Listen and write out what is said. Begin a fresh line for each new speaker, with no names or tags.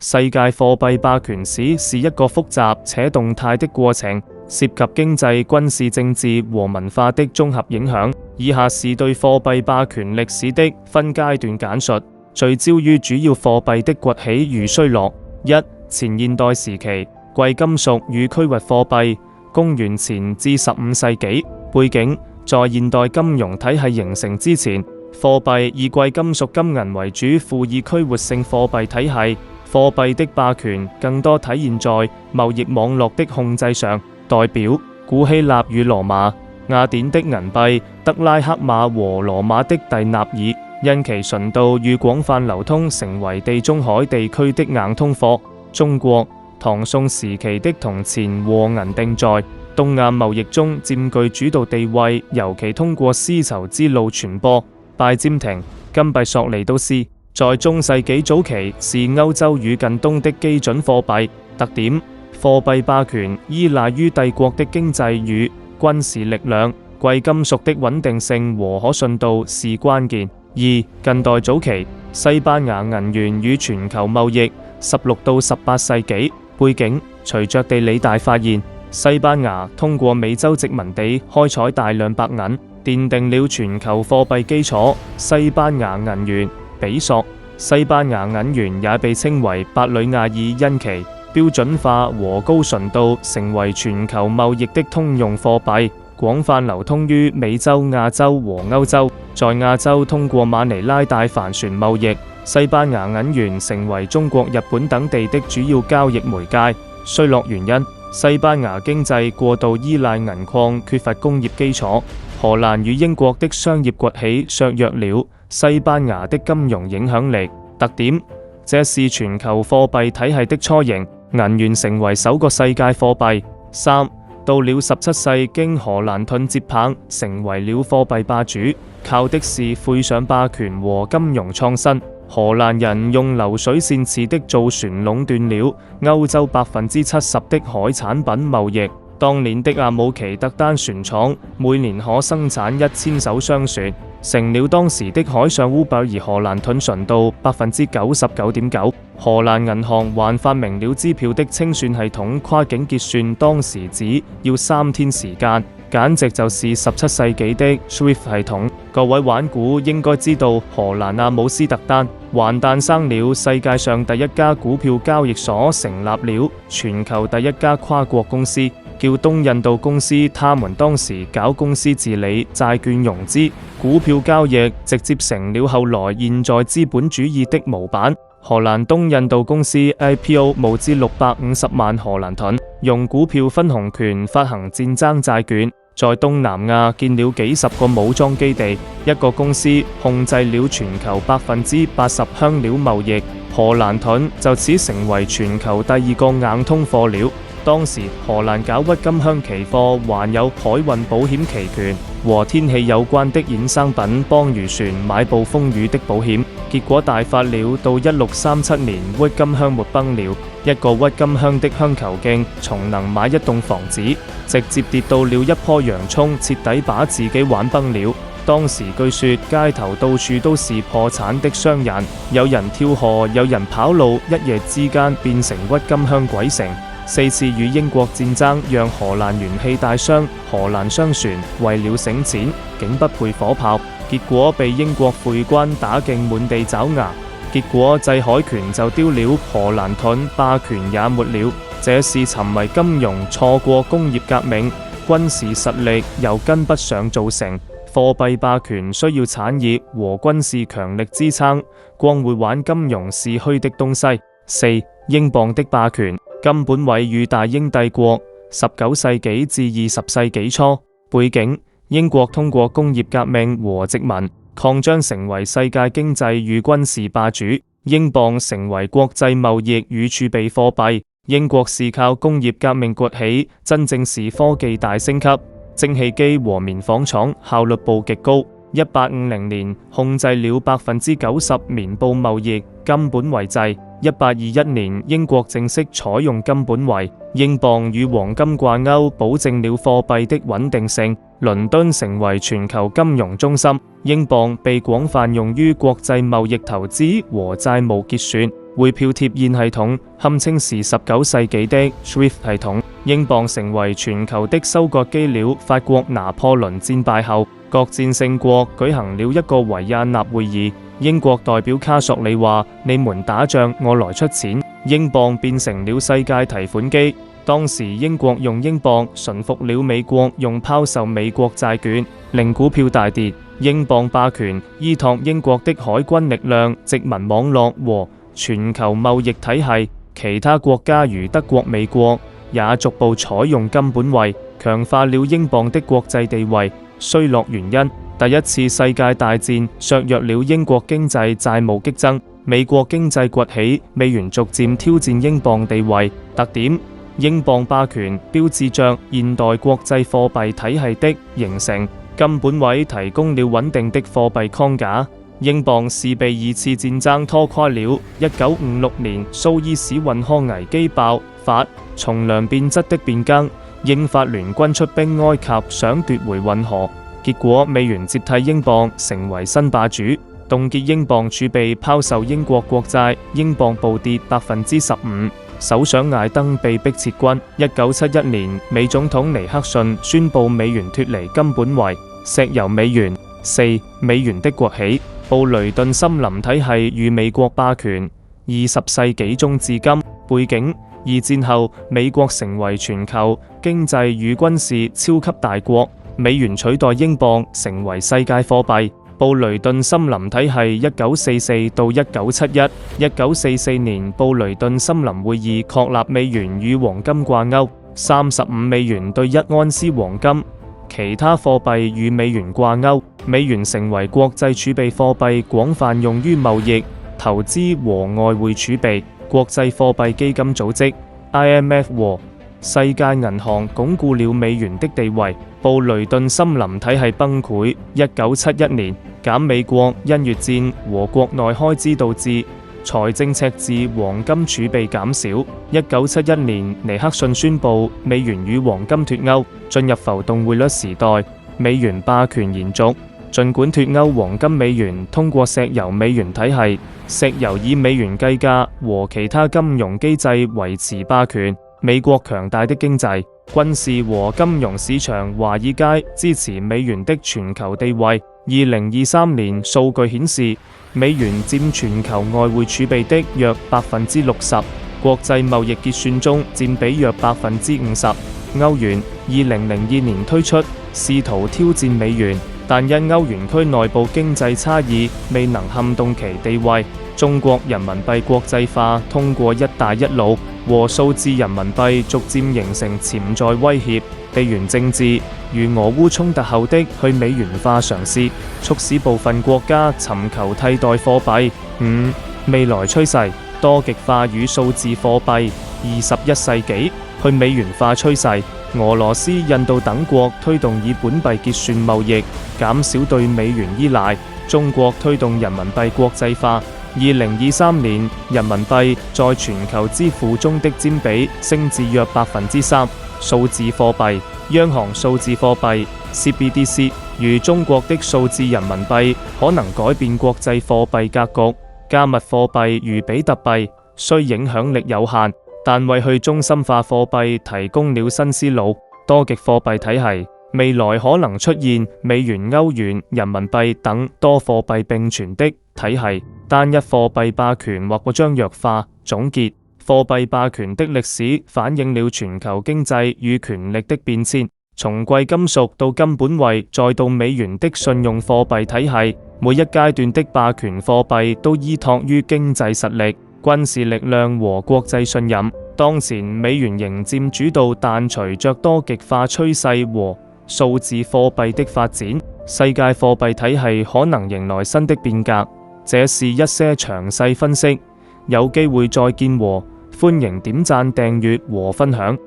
世界貨幣霸權史是一個複雜且動態的過程，涉及經濟、軍事、政治和文化的綜合影響。以下是對貨幣霸權歷史的分階段簡述，聚焦於主要貨幣的崛起與衰落。一、前現代時期，貴金屬與區域貨幣，公元前至15世紀。背景：在現代金融體系形成之前，貨幣以貴金屬金銀為主，輔以區域性貨幣體系。貨幣的霸權更多體現在貿易網絡的控制上，代表古希臘與羅馬、雅典的銀幣、德拉克馬和羅馬的蒂納爾，因其純度與廣泛流通，成為地中海地區的硬通貨。中國唐宋時期的銅錢和銀锭在東亞貿易中佔據主導地位，尤其通過絲綢之路傳播。拜占庭金幣索尼都斯在中世紀早期是歐洲與近東的基準貨幣。特點：貨幣霸權依賴於帝國的經濟與軍事力量，貴金屬的穩定性和可信度是關鍵。二、近代早期，西班牙銀元與全球貿易，16到18世紀。背景：隨着地理大發現，西班牙通過美洲殖民地開採大量白銀，奠定了全球貨幣基礎。西班牙銀元、比索、西班牙銀元也被稱為伯里亞爾，因其標準化和高純度，成為全球貿易的通用貨幣，廣泛流通於美洲、亞洲和歐洲。在亞洲通過馬尼拉大帆船貿易，西班牙銀元成為中國、日本等地的主要交易媒介。衰落原因：西班牙經濟過度依賴銀礦，缺乏工業基礎。荷蘭與英國的商業崛起削弱了西班牙的金融影響力。特點：這是全球貨幣體系的雛形，銀元成為首個世界貨幣。三、到了17世，經荷蘭盾接棒，成為了貨幣霸主，靠的是會上霸權和金融創新。荷蘭人用流水線似的造船壟斷了歐洲70%的海產品貿易。當年的阿姆奇特丹船廠每年可生產1000艘商船，成了當時的海上烏伯，而荷蘭盾純度99.9%。荷蘭銀行還發明了支票的清算系統，跨境結算當時只要3天時間，簡直就是17世紀的 SWIFT 系統。各位玩股應該知道，荷蘭阿姆斯特丹還誕生了世界上第一家股票交易所，成立了全球第一家跨國公司，叫東印度公司。他們當時搞公司治理、債券融資、股票交易，直接成了後來現在資本主義的模板。荷蘭東印度公司 IPO 募資650萬荷蘭盾，用股票分紅權發行戰爭債券，在東南亞建了幾十個武裝基地，一個公司控制了全球80%香料貿易，荷蘭盾就此成為全球第2個硬通貨了。當時荷蘭搞鬱金香期貨，還有海運保險期權和天氣有關的衍生品，幫漁船買暴風雨的保險。結果大發了，到1637年鬱金香沒崩了，一個鬱金香的香球徑從能買一棟房子，直接跌到了一棵洋蔥，徹底把自己玩崩了。當時據說街頭到處都是破產的商人，有人跳河，有人跑路，一夜之間變成鬱金香鬼城。4次與英國戰爭讓荷蘭元氣大傷，荷蘭商船為了省錢，竟不配火炮，結果被英國會軍打勁滿地找牙，結果制海權就丟了，荷蘭盾霸權也沒了。這是沉迷金融，錯過工業革命，軍事實力又跟不上造成。貨幣霸權需要產業和軍事強力支撐，光會玩金融是虛的東西。4. 英鎊的霸權。金本位與大英帝國19世紀至20世紀初。背景：英國通過工業革命和殖民擴張，成為世界經濟與軍事霸主。英鎊成為國際貿易與儲備貨幣。英國是靠工業革命崛起，真正是科技大升級，蒸汽機和棉紡廠效率部極高。1850年控制了90%棉布貿易，金本位制。1821年英國正式採用金本位，英鎊與黃金掛鈎，保證了貨幣的穩定性。倫敦成為全球金融中心，英鎊被廣泛用於國際貿易投資和債務結算。匯票貼現系統，堪稱是19世紀的 SWIFT 系統。英鎊成為全球的收割機了。法國拿破崙戰敗後，各戰勝國舉行了一個維也納會議。英國代表卡索里話：你們打仗，我來出錢。英鎊變成了世界提款機。當時英國用英鎊馴服了美國，用拋售美國債券，令股票大跌。英鎊霸權依託英國的海軍力量、殖民網絡和全球貿易體系。其他國家如德國、美國也逐步採用金本位，強化了英鎊的國際地位。衰落原因：第一次世界大戰削弱了英國經濟，債務激增；美國經濟崛起，美元逐漸挑戰英鎊地位。特點：英鎊霸權標誌着現代國際貨幣體系的形成。金本位提供了穩定的貨幣框架。英鎊是被二次戰爭拖垮了。1956年蘇伊士運河危機爆發，從量變質的變更，英法聯軍出兵埃及，想奪回運河，結果美元接替英鎊成為新霸主，凍結英鎊儲備，拋售英國國債，英鎊暴跌15%。首相艾登被迫撤軍。1971年，美總統尼克遜宣布美元脫離金本位，石油美元。4. 美元的崛起。布雷頓森林體系與美國霸權。20世紀中至今。背景：二戰後，美國成為全球經濟與軍事超級大國，美元取代英鎊成為世界貨幣。布雷頓森林體系1944到1971。1944年，布雷頓森林會議確立美元與黃金掛鈎，35美元兌1盎司黃金。其他貨幣與美元掛鈎，美元成為國際儲備貨幣，廣泛用於貿易、投資和外匯儲備。國際貨幣基金組織 IMF 和世界銀行鞏固了美元的地位。布雷頓森林體系崩潰。1971年，減美國因越戰和國內開支導致財政赤字，黃金儲備減少。1971年，尼克遜宣布美元與黃金脫鈎，進入浮動匯率時代，美元霸權延續。儘管脫鈎，黃金美元通過石油美元體系，石油以美元計價和其他金融機制維持霸權。美國強大的經濟、軍事和金融市場華爾街支持美元的全球地位。2023年數據顯示，美元佔全球外匯儲備的約60%，國際貿易結算中佔比約50%。歐元2002年推出，試圖挑戰美元，但因歐元區內部經濟差異未能撼動其地位。中國人民幣國際化通過一帶一路和數字人民幣逐漸形成潛在威脅。地緣政治如俄烏衝突後的去美元化嘗試，促使部分國家尋求替代貨幣。5. 未來趨勢：多極化與數字貨幣。21世紀去美元化趨勢，俄羅斯、印度等國推動以本幣結算貿易，減少對美元依賴。中國推動人民幣國際化。2023年，人民幣在全球支付中的佔比升至約3%。數字貨幣、央行數字貨幣 CBDC 如中國的數字人民幣，可能改變國際貨幣格局。加密貨幣如比特幣，雖影響力有限，但為去中心化貨幣提供了新思路。多極貨幣體系未來可能出現美元、歐元、人民幣等多貨幣並存的體系，單一貨幣霸權或將弱化。總結：貨幣霸權的歷史反映了全球經濟與權力的變遷，從貴金屬到金本位，再到美元的信用貨幣體系，每一階段的霸權貨幣都依託於經濟實力、軍事力量和國際信任。當前美元仍佔主導，但隨着多極化趨勢和數字貨幣的發展，世界貨幣體系可能迎來新的變革。這是一些詳細分析，有機會再見和歡迎點讚、訂閱和分享。